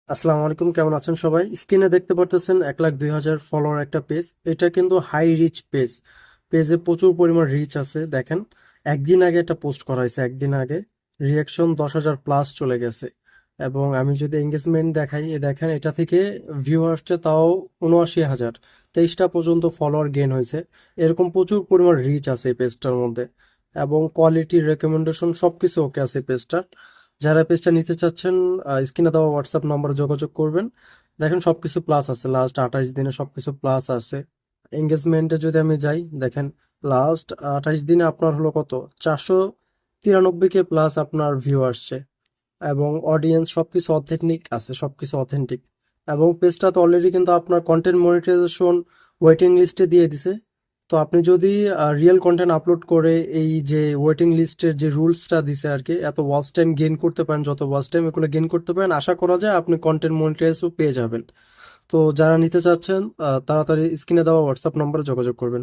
আসসালামু আলাইকুম, কেমন আছেন সবাই? স্ক্রিনে দেখতে পারতেছেন 1,02,000 ফলোয়ার একটা পেজ। এটা কিন্তু হাই রিচ পেজ। পেজে প্রচুর পরিমাণ রিচ আছে। দেখেন, একদিন আগে একটা পোস্ট করা হয়েছে, একদিন আগে রিয়াকশন 10,000 প্লাস চলে গেছে। এবং আমি যদি এঙ্গেজমেন্ট দেখাই, দেখেন এটা থেকে ভিউ আসছে তাও 79,000, 23টা পর্যন্ত ফলোয়ার গেইন হয়েছে। এরকম প্রচুর পরিমাণ রিচ আছে এই পেজটার মধ্যে, এবং কোয়ালিটি রেকমেন্ডেশন সবকিছু ওকে আছে এই পেজটার। যারা পেজটা নিতে চাচ্ছেন, স্ক্রিনে দেওয়া হোয়াটসঅ্যাপ নম্বরে যোগাযোগ করবেন। দেখেন সবকিছু প্লাস আছে, লাস্ট 28 দিনে সবকিছু প্লাস আছে। এঙ্গেজমেন্টে যদি আমি যাই, দেখেন লাস্ট 28 দিনে আপনার হলো কত, 493K প্লাস আপনার ভিউ আসছে। এবং অডিয়েন্স সবকিছু অথেন্টিক আছে, সবকিছু অথেন্টিক। এবং পেজটা তো অলরেডি কিন্তু আপনার কন্টেন্ট মনিটাইজেশন ওয়েটিং লিস্টে দিয়ে দিছে। তো আপনি যদি রিয়েল কন্টেন্ট আপলোড করে এই যে ওয়েটিং লিস্টের যে রুলসটা দিছে আর কি, এত ওয়াচ টাইম গেইন করতে পারেন, যত ওয়াচ টাইম এগুলো গেইন করতে পারেন, আশা করা যায় আপনি কন্টেন্ট মনিটাইজও পেয়ে যাবেন। তো যারা নিতে চাচ্ছেন, তাড়াতাড়ি স্ক্রিনে দেওয়া হোয়াটসঅ্যাপ নম্বরে যোগাযোগ করবেন।